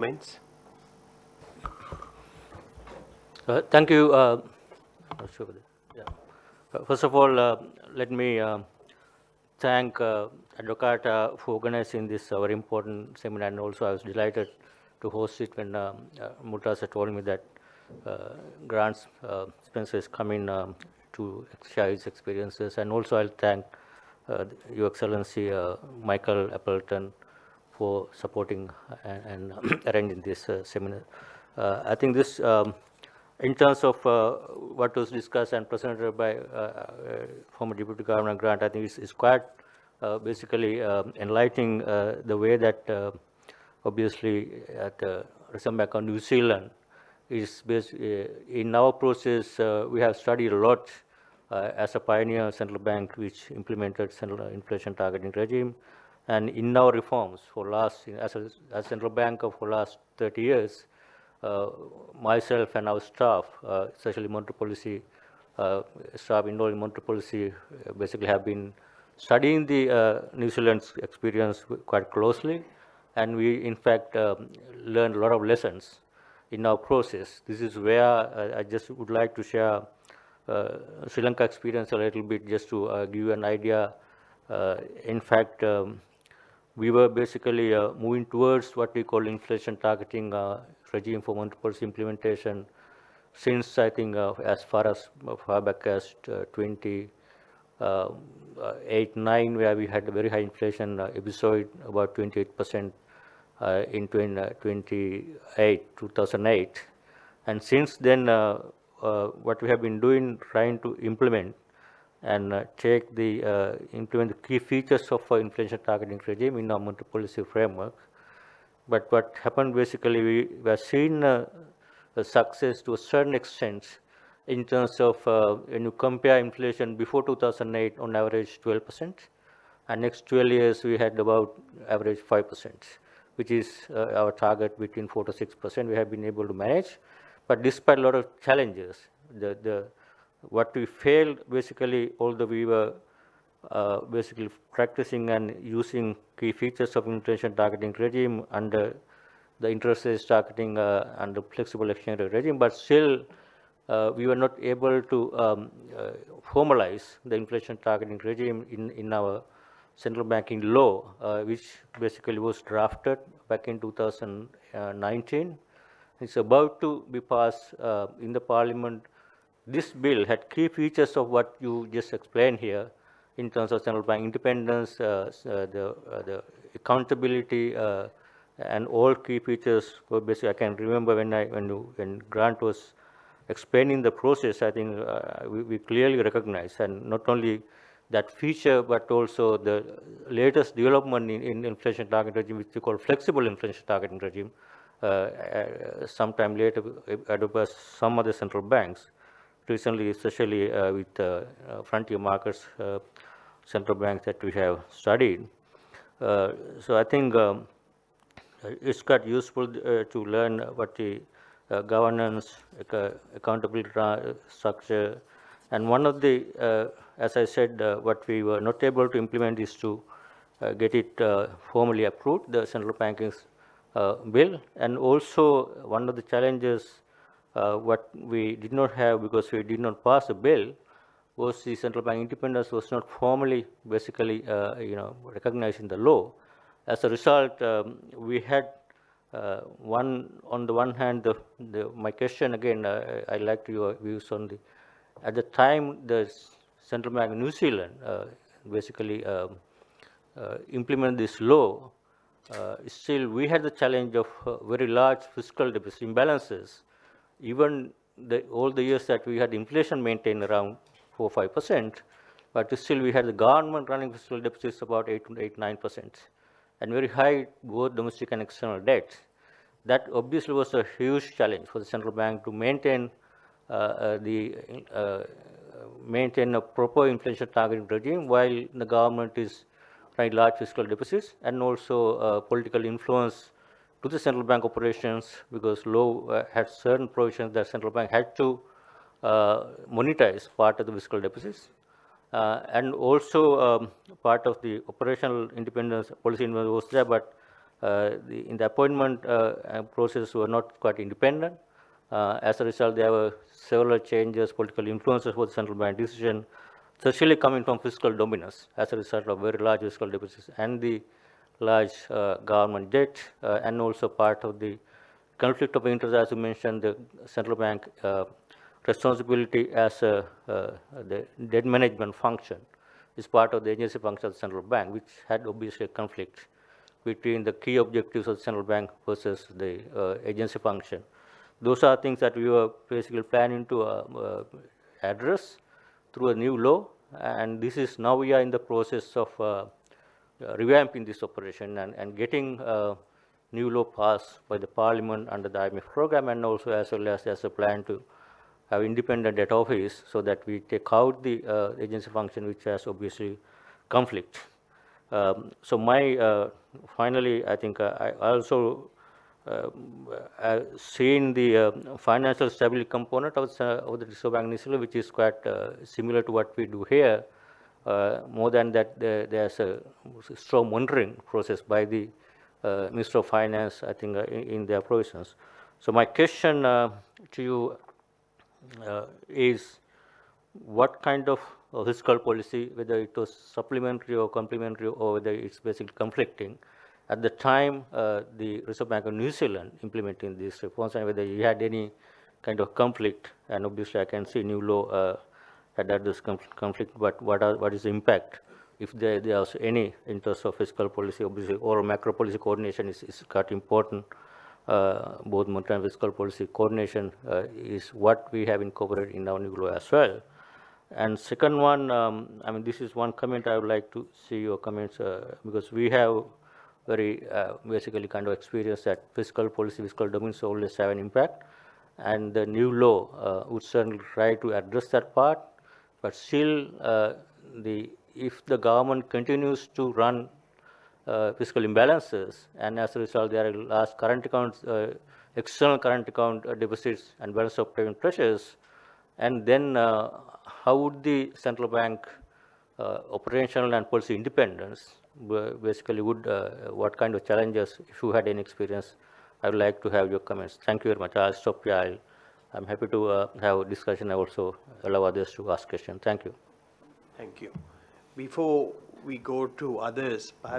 Comments? Thank you. First of all, let me thank Advocata for organizing this very important seminar, and also I was delighted to host it when Murtaza told me that Grant Spencer is coming to share his experiences, and also I'll thank Your Excellency Michael Appleton for supporting and arranging this seminar. I think this, in terms of what was discussed and presented by former Deputy Governor Grant, I think is quite basically enlightening the way that obviously at the Reserve Bank of New Zealand is based in our process. We have studied a lot as a pioneer central bank which implemented central inflation targeting regime, and in our reforms for last as central bank for last 30 years, myself and our staff, especially monetary policy staff involved in monetary policy, basically have been studying the New Zealand's experience quite closely, and we in fact learned a lot of lessons in our process. This is where I just would like to share Sri Lanka experience a little bit, just to give you an idea. In fact, we were basically moving towards what we call inflation targeting regime for monetary policy implementation since, I think, as far back as 2008-9, where we had a very high inflation episode, about 28% in 2008, and since then what we have been doing, trying to implement and implement the key features of inflation targeting regime in our monetary policy framework. But what happened, basically, we were seeing a success to a certain extent in terms of when you compare inflation before 2008, on average 12%, and next 12 years we had about average 5%, which is our target between 4 to 6%. We have been able to manage, but despite a lot of challenges, what we failed, basically, although we were basically practicing and using key features of inflation targeting regime under the interest rate targeting under flexible exchange rate regime, but still we were not able to formalize the inflation targeting regime in our central banking law, which basically was drafted back in 2019. It's about to be passed in the Parliament. This bill had key features of what you just explained here in terms of central bank independence, the accountability, and all key features were basically. I can remember when Grant was explaining the process, I think we clearly recognize, and not only that feature, but also the latest development in inflation targeting regime, which we call flexible inflation targeting regime, sometime later adopted by some other central banks recently, especially with frontier markets central banks that we have studied. So I think it's quite useful to learn what the governance, accountability structure, and one of the, as I said, what we were not able to implement is to get it formally approved, the central banking bill, and also one of the challenges what we did not have, because we did not pass a bill, was the central bank independence was not formally basically recognized in the law. As a result, we had on the one hand, my question again, I like your views on at the time the Central Bank of New Zealand basically implemented this law. Still, we had the challenge of very large fiscal deficit imbalances. Even all the years that we had inflation maintained around 4-5%, but still we had the government running fiscal deficits about 8-9%, and very high both domestic and external debt. That obviously was a huge challenge for the central bank to maintain maintain a proper inflation targeting regime while the government is running large fiscal deficits, and also political influence to the central bank operations, because law had certain provisions that central bank had to monetize part of the fiscal deficits, and also part of the operational independence, policy independence was there, but in the appointment process were not quite independent. As a result, there were several changes, political influences for the central bank decision, especially coming from fiscal dominance as a result of very large fiscal deficits and the large government debt, and also part of the conflict of interest, as you mentioned, the central bank responsibility as the debt management function is part of the agency function of the central bank, which had obviously a conflict between the key objectives of the central bank versus the agency function. Those are things that we were basically planning to address through a new law, and this is now we are in the process of revamping this operation and getting new law passed by the parliament under the IMF program, and also as well as a plan to have independent debt office so that we take out the agency function which has obviously conflict. So my finally, I think I also seen the financial stability component of the Reserve Bank initiative, which is quite similar to what we do here. More than that, there's a strong monitoring process by the Minister of Finance, I think, in their provisions. So my question to you is, what kind of fiscal policy, whether it was supplementary or complementary or whether it's basically conflicting, at the time the Reserve Bank of New Zealand implementing these reforms, and whether you had any kind of conflict, and obviously I can see new law had this conflict, but what is the impact if there is any in terms of fiscal policy, obviously, or macro policy coordination is quite important. Both monetary and fiscal policy coordination is what we have incorporated in our new law as well. And second one, I mean, this is one comment I would like to see your comments, because we have very basically kind of experience that fiscal policy, fiscal domains always have an impact, and the new law would certainly try to address that part, but still if the government continues to run fiscal imbalances, and as a result there are large current accounts, external current account deficits and balance of payment pressures, and then how would the central bank operational and policy independence basically would, what kind of challenges, if you had any experience, I would like to have your comments. Thank you very much. I'll stop here. I'm happy to have a discussion. I also allow others to ask questions. Thank you. Thank you. Before we go to others, perhaps